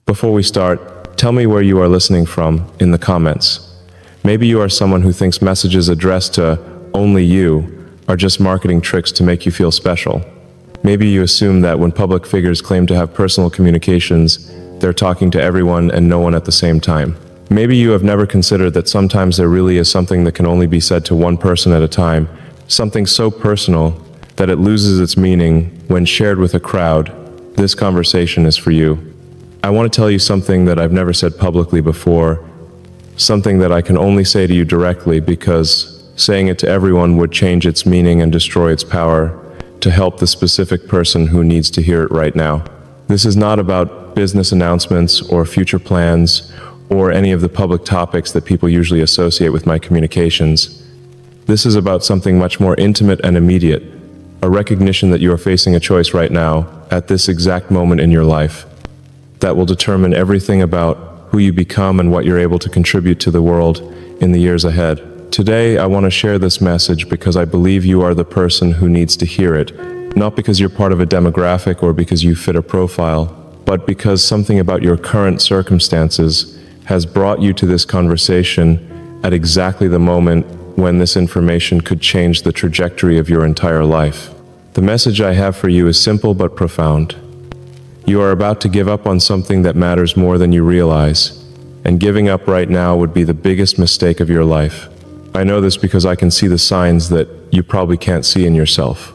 Before we start, tell me where you are listening from in the comments. Maybe you are someone who thinks messages addressed to only you are just marketing tricks to make you feel special. Maybe you assume that when public figures claim to have personal communications, they're talking to everyone and no one at the same time. Maybe you have never considered that sometimes there really is something that can only be said to one person at a time, something so personal that it loses its meaning when shared with a crowd. This conversation is for you. I want to tell you something that I've never said publicly before, something that I can only say to you directly because saying it to everyone would change its meaning and destroy its power to help the specific person who needs to hear it right now. This is not about business announcements or future plans or any of the public topics that people usually associate with my communications. This is about something much more intimate and immediate, a recognition that you are facing a choice right now, at this exact moment in your life, that will determine everything about who you become and what you're able to contribute to the world in the years ahead. Today, I want to share this message because I believe you are the person who needs to hear it, not because you're part of a demographic or because you fit a profile, but because something about your current circumstances has brought you to this conversation at exactly the moment when this information could change the trajectory of your entire life. The message I have for you is simple but profound. You are about to give up on something that matters more than you realize, and giving up right now would be the biggest mistake of your life. I know this because I can see the signs that you probably can't see in yourself.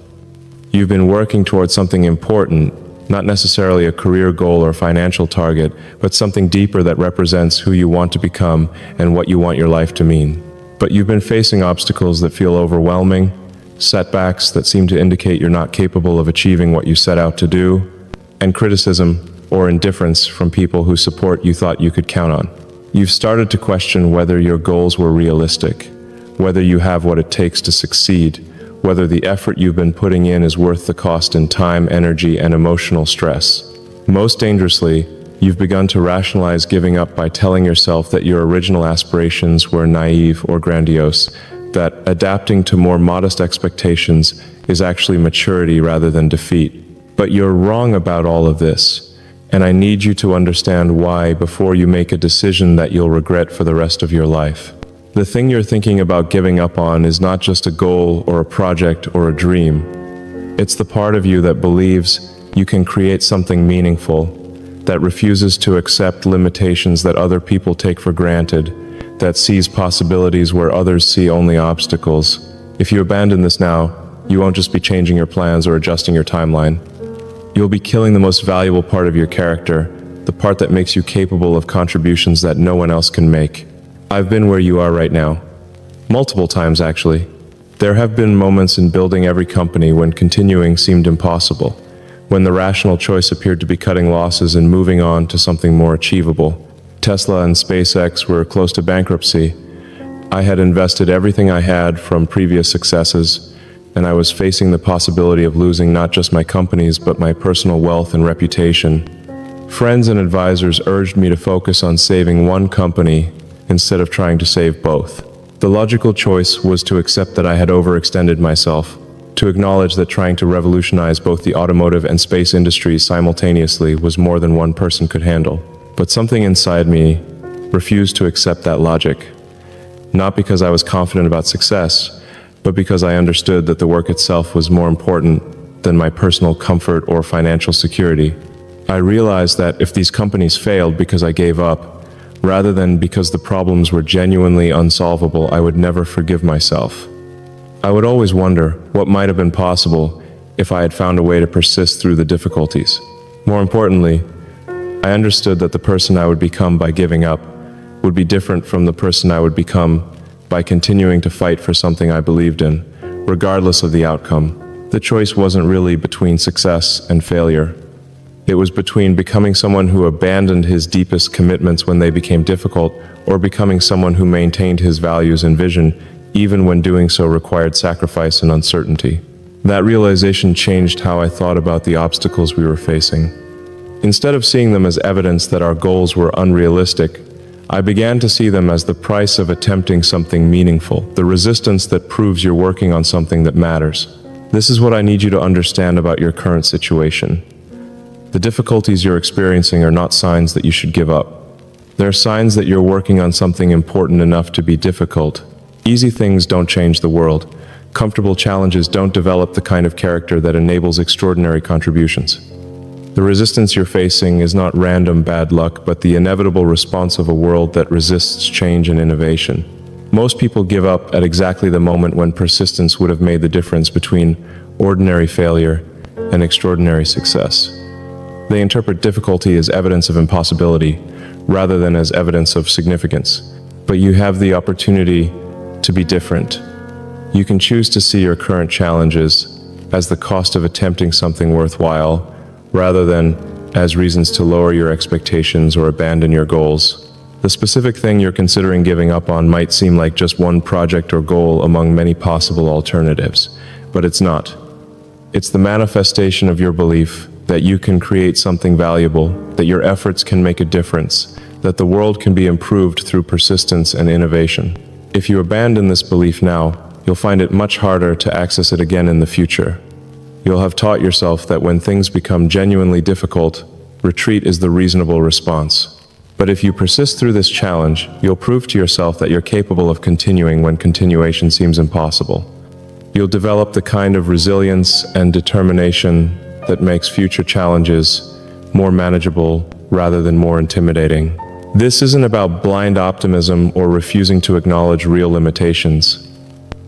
You've been working towards something important, not necessarily a career goal or financial target, but something deeper that represents who you want to become and what you want your life to mean. But you've been facing obstacles that feel overwhelming, setbacks that seem to indicate you're not capable of achieving what you set out to do, and criticism or indifference from people whose support you thought you could count on. You've started to question whether your goals were realistic, whether you have what it takes to succeed, whether the effort you've been putting in is worth the cost in time, energy, and emotional stress. Most dangerously, you've begun to rationalize giving up by telling yourself that your original aspirations were naive or grandiose, that adapting to more modest expectations is actually maturity rather than defeat. But you're wrong about all of this, and I need you to understand why before you make a decision that you'll regret for the rest of your life. The thing you're thinking about giving up on is not just a goal or a project or a dream. It's the part of you that believes you can create something meaningful, that refuses to accept limitations that other people take for granted, that sees possibilities where others see only obstacles. If you abandon this now, you won't just be changing your plans or adjusting your timeline. You'll be killing the most valuable part of your character, the part that makes you capable of contributions that no one else can make. I've been where you are right now. Multiple times, actually. There have been moments in building every company when continuing seemed impossible, when the rational choice appeared to be cutting losses and moving on to something more achievable. Tesla and SpaceX were close to bankruptcy. I had invested everything I had from previous successes, and I was facing the possibility of losing not just my companies, but my personal wealth and reputation. Friends and advisors urged me to focus on saving one company instead of trying to save both. The logical choice was to accept that I had overextended myself, to acknowledge that trying to revolutionize both the automotive and space industries simultaneously was more than one person could handle. But something inside me refused to accept that logic, not because I was confident about success, but because I understood that the work itself was more important than my personal comfort or financial security. I realized that if these companies failed because I gave up, rather than because the problems were genuinely unsolvable, I would never forgive myself. I would always wonder what might have been possible if I had found a way to persist through the difficulties. More importantly, I understood that the person I would become by giving up would be different from the person I would become by continuing to fight for something I believed in, regardless of the outcome. The choice wasn't really between success and failure. It was between becoming someone who abandoned his deepest commitments when they became difficult, or becoming someone who maintained his values and vision, even when doing so required sacrifice and uncertainty. That realization changed how I thought about the obstacles we were facing. Instead of seeing them as evidence that our goals were unrealistic, I began to see them as the price of attempting something meaningful, the resistance that proves you're working on something that matters. This is what I need you to understand about your current situation. The difficulties you're experiencing are not signs that you should give up. They're signs that you're working on something important enough to be difficult. Easy things don't change the world. Comfortable challenges don't develop the kind of character that enables extraordinary contributions. The resistance you're facing is not random bad luck, but the inevitable response of a world that resists change and innovation. Most people give up at exactly the moment when persistence would have made the difference between ordinary failure and extraordinary success. They interpret difficulty as evidence of impossibility rather than as evidence of significance. But you have the opportunity to be different. You can choose to see your current challenges as the cost of attempting something worthwhile, rather than as reasons to lower your expectations or abandon your goals. The specific thing you're considering giving up on might seem like just one project or goal among many possible alternatives, but it's not. It's the manifestation of your belief that you can create something valuable, that your efforts can make a difference, that the world can be improved through persistence and innovation. If you abandon this belief now, you'll find it much harder to access it again in the future. You'll have taught yourself that when things become genuinely difficult, retreat is the reasonable response. But if you persist through this challenge, you'll prove to yourself that you're capable of continuing when continuation seems impossible. You'll develop the kind of resilience and determination that makes future challenges more manageable rather than more intimidating. This isn't about blind optimism or refusing to acknowledge real limitations.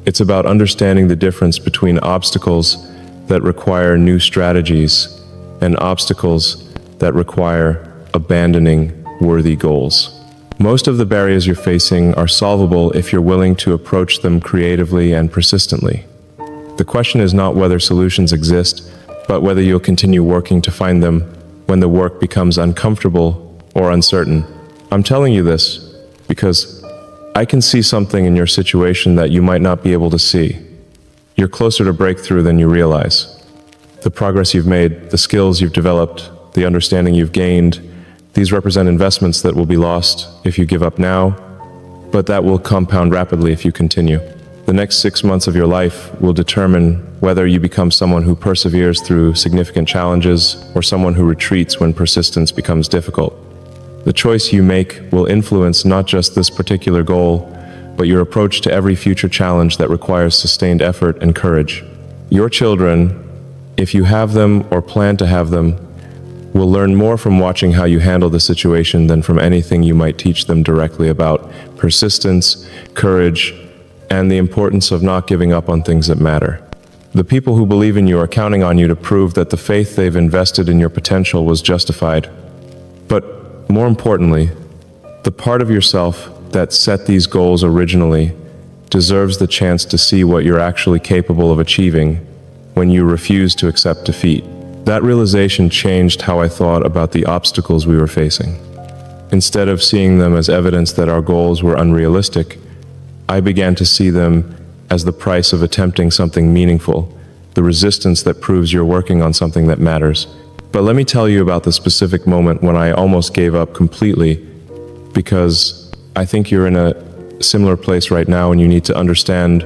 It's about understanding the difference between obstacles that require new strategies and obstacles that require abandoning worthy goals. Most of the barriers you're facing are solvable if you're willing to approach them creatively and persistently. The question is not whether solutions exist, but whether you'll continue working to find them when the work becomes uncomfortable or uncertain. I'm telling you this because I can see something in your situation that you might not be able to see. You're closer to breakthrough than you realize. The progress you've made, the skills you've developed, the understanding you've gained, these represent investments that will be lost if you give up now, but that will compound rapidly if you continue. The next 6 months of your life will determine whether you become someone who perseveres through significant challenges or someone who retreats when persistence becomes difficult. The choice you make will influence not just this particular goal, but your approach to every future challenge that requires sustained effort and courage. Your children, if you have them or plan to have them, will learn more from watching how you handle the situation than from anything you might teach them directly about persistence, courage, and the importance of not giving up on things that matter. The people who believe in you are counting on you to prove that the faith they've invested in your potential was justified. But more importantly, the part of yourself that set these goals originally deserves the chance to see what you're actually capable of achieving when you refuse to accept defeat. That realization changed how I thought about the obstacles we were facing. Instead of seeing them as evidence that our goals were unrealistic, I began to see them as the price of attempting something meaningful, the resistance that proves you're working on something that matters. But let me tell you about the specific moment when I almost gave up completely, because I think you're in a similar place right now and you need to understand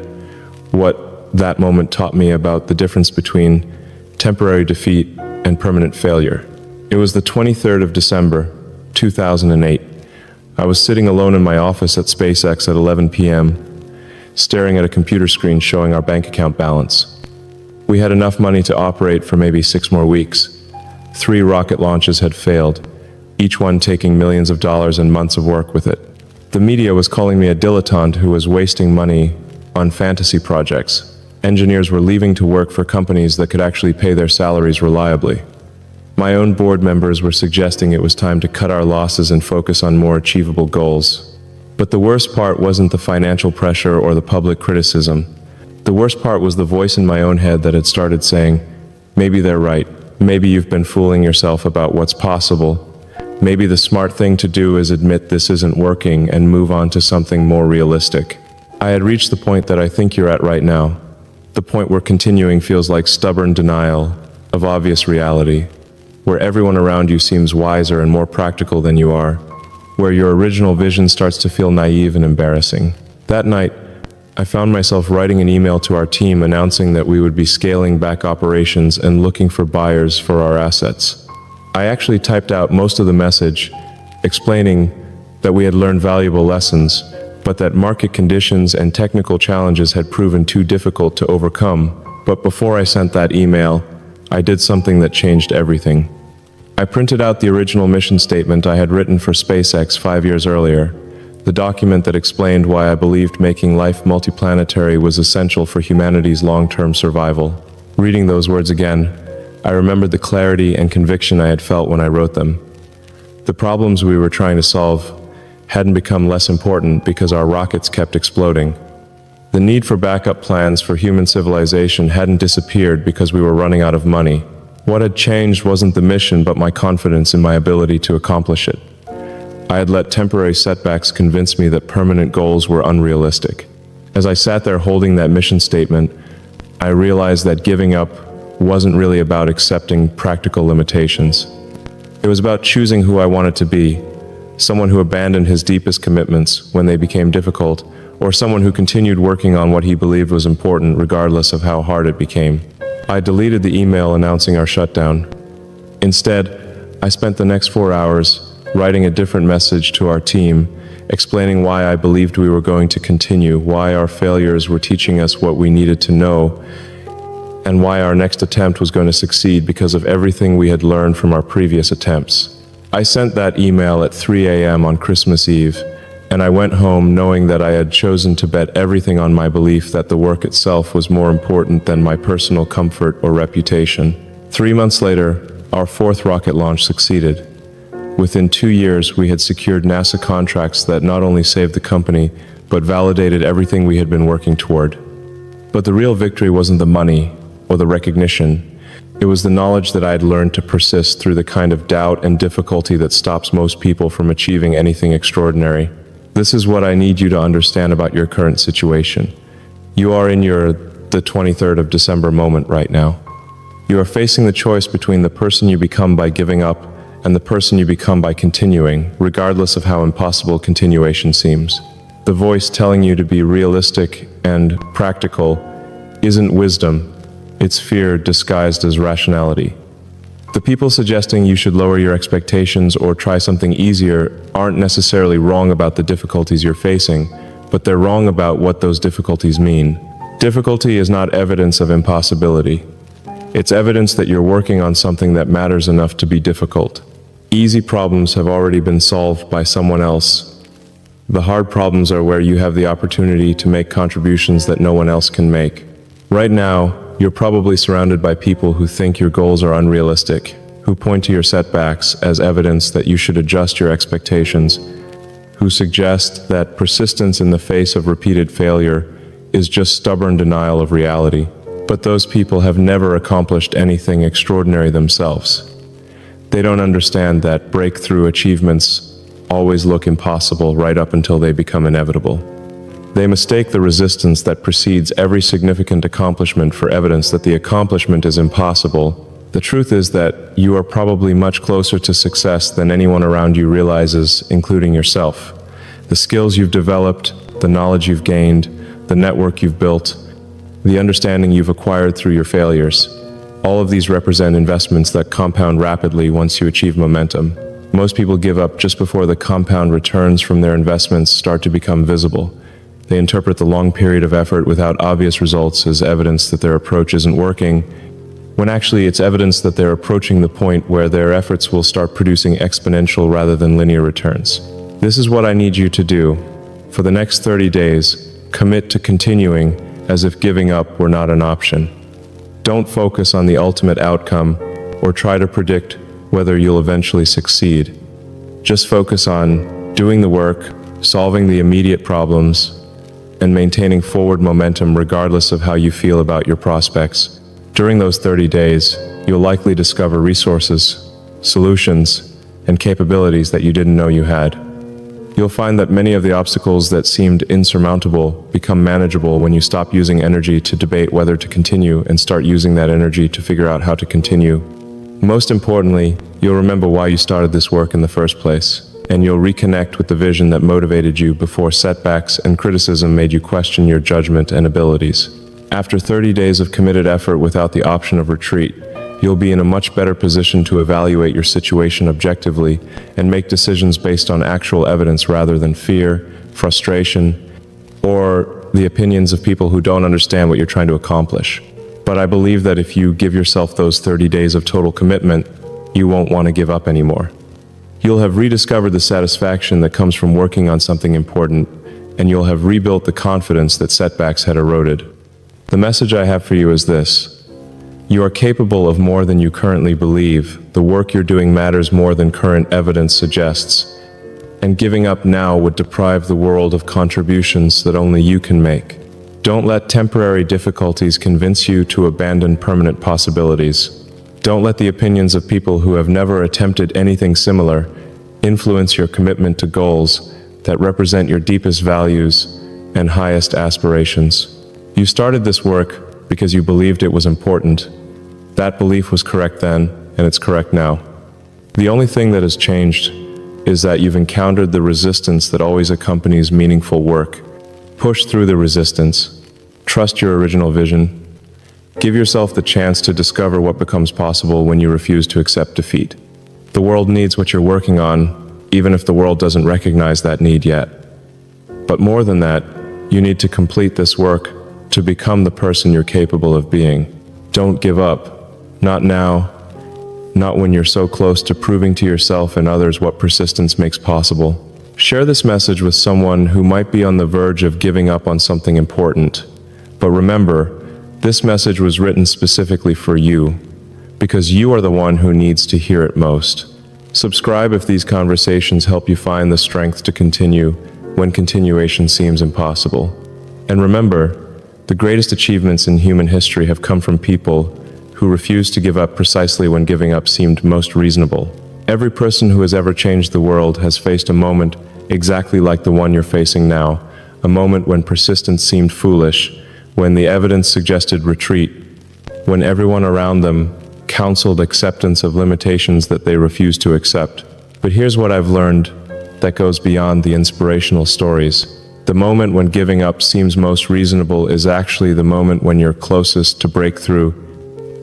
what that moment taught me about the difference between temporary defeat and permanent failure. It was the 23rd of December, 2008. I was sitting alone in my office at SpaceX at 11 p.m., staring at a computer screen showing our bank account balance. We had enough money to operate for maybe 6 more weeks. 3 rocket launches had failed, each one taking millions of dollars and months of work with it. The media was calling me a dilettante who was wasting money on fantasy projects. Engineers were leaving to work for companies that could actually pay their salaries reliably. My own board members were suggesting it was time to cut our losses and focus on more achievable goals. But the worst part wasn't the financial pressure or the public criticism. The worst part was the voice in my own head that had started saying, maybe they're right. Maybe you've been fooling yourself about what's possible. Maybe the smart thing to do is admit this isn't working and move on to something more realistic. I had reached the point that I think you're at right now. The point where continuing feels like stubborn denial of obvious reality, where everyone around you seems wiser and more practical than you are, where your original vision starts to feel naive and embarrassing. That night, I found myself writing an email to our team announcing that we would be scaling back operations and looking for buyers for our assets. I actually typed out most of the message, explaining that we had learned valuable lessons, but that market conditions and technical challenges had proven too difficult to overcome. But before I sent that email, I did something that changed everything. I printed out the original mission statement I had written for SpaceX 5 years earlier, the document that explained why I believed making life multiplanetary was essential for humanity's long-term survival. Reading those words again, I remembered the clarity and conviction I had felt when I wrote them. The problems we were trying to solve hadn't become less important because our rockets kept exploding. The need for backup plans for human civilization hadn't disappeared because we were running out of money. What had changed wasn't the mission, but my confidence in my ability to accomplish it. I had let temporary setbacks convince me that permanent goals were unrealistic. As I sat there holding that mission statement, I realized that giving up wasn't really about accepting practical limitations. It was about choosing who I wanted to be, someone who abandoned his deepest commitments when they became difficult, or someone who continued working on what he believed was important regardless of how hard it became. I deleted the email announcing our shutdown. Instead, I spent the next 4 hours writing a different message to our team, explaining why I believed we were going to continue, why our failures were teaching us what we needed to know, and why our next attempt was going to succeed because of everything we had learned from our previous attempts. I sent that email at 3 a.m. on Christmas Eve, and I went home knowing that I had chosen to bet everything on my belief that the work itself was more important than my personal comfort or reputation. 3 months later, our fourth rocket launch succeeded. Within 2 years, we had secured NASA contracts that not only saved the company, but validated everything we had been working toward. But the real victory wasn't the money or the recognition. It was the knowledge that I had learned to persist through the kind of doubt and difficulty that stops most people from achieving anything extraordinary. This is what I need you to understand about your current situation. You are in the 23rd of December moment right now. You are facing the choice between the person you become by giving up and the person you become by continuing, regardless of how impossible continuation seems. The voice telling you to be realistic and practical isn't wisdom, it's fear disguised as rationality. The people suggesting you should lower your expectations or try something easier aren't necessarily wrong about the difficulties you're facing, but they're wrong about what those difficulties mean. Difficulty is not evidence of impossibility. It's evidence that you're working on something that matters enough to be difficult. Easy problems have already been solved by someone else. The hard problems are where you have the opportunity to make contributions that no one else can make. Right now, you're probably surrounded by people who think your goals are unrealistic, who point to your setbacks as evidence that you should adjust your expectations, who suggest that persistence in the face of repeated failure is just stubborn denial of reality. But those people have never accomplished anything extraordinary themselves. They don't understand that breakthrough achievements always look impossible right up until they become inevitable. They mistake the resistance that precedes every significant accomplishment for evidence that the accomplishment is impossible. The truth is that you are probably much closer to success than anyone around you realizes, including yourself. The skills you've developed, the knowledge you've gained, the network you've built, the understanding you've acquired through your failures. All of these represent investments that compound rapidly once you achieve momentum. Most people give up just before the compound returns from their investments start to become visible. They interpret the long period of effort without obvious results as evidence that their approach isn't working, when actually it's evidence that they're approaching the point where their efforts will start producing exponential rather than linear returns. This is what I need you to do. For the next 30 days, commit to continuing as if giving up were not an option. Don't focus on the ultimate outcome or try to predict whether you'll eventually succeed. Just focus on doing the work, solving the immediate problems, and maintaining forward momentum regardless of how you feel about your prospects. During those 30 days, you'll likely discover resources, solutions, and capabilities that you didn't know you had. You'll find that many of the obstacles that seemed insurmountable become manageable when you stop using energy to debate whether to continue and start using that energy to figure out how to continue. Most importantly, you'll remember why you started this work in the first place, and you'll reconnect with the vision that motivated you before setbacks and criticism made you question your judgment and abilities. After 30 days of committed effort without the option of retreat, you'll be in a much better position to evaluate your situation objectively and make decisions based on actual evidence rather than fear, frustration, or the opinions of people who don't understand what you're trying to accomplish. But I believe that if you give yourself those 30 days of total commitment, you won't want to give up anymore. You'll have rediscovered the satisfaction that comes from working on something important, and you'll have rebuilt the confidence that setbacks had eroded. The message I have for you is this: you are capable of more than you currently believe. The work you're doing matters more than current evidence suggests. And giving up now would deprive the world of contributions that only you can make. Don't let temporary difficulties convince you to abandon permanent possibilities. Don't let the opinions of people who have never attempted anything similar influence your commitment to goals that represent your deepest values and highest aspirations. You started this work because you believed it was important. That belief was correct then, and it's correct now. The only thing that has changed is that you've encountered the resistance that always accompanies meaningful work. Push through the resistance. Trust your original vision. Give yourself the chance to discover what becomes possible when you refuse to accept defeat. The world needs what you're working on, even if the world doesn't recognize that need yet. But more than that, you need to complete this work to become the person you're capable of being. Don't give up. Not now. Not when you're so close to proving to yourself and others what persistence makes possible. Share this message with someone who might be on the verge of giving up on something important. But remember, this message was written specifically for you, because you are the one who needs to hear it most. Subscribe if these conversations help you find the strength to continue when continuation seems impossible. And remember, the greatest achievements in human history have come from people who refused to give up precisely when giving up seemed most reasonable. Every person who has ever changed the world has faced a moment exactly like the one you're facing now, a moment when persistence seemed foolish, when the evidence suggested retreat, when everyone around them counseled acceptance of limitations that they refused to accept. But here's what I've learned that goes beyond the inspirational stories. The moment when giving up seems most reasonable is actually the moment when you're closest to breakthrough.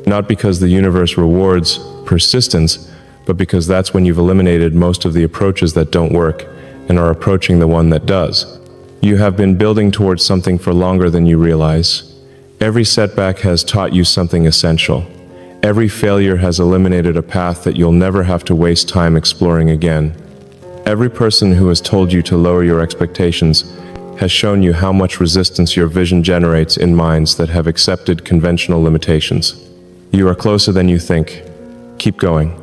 Not because the universe rewards persistence, but because that's when you've eliminated most of the approaches that don't work and are approaching the one that does. You have been building towards something for longer than you realize. Every setback has taught you something essential. Every failure has eliminated a path that you'll never have to waste time exploring again. Every person who has told you to lower your expectations has shown you how much resistance your vision generates in minds that have accepted conventional limitations. You are closer than you think. Keep going.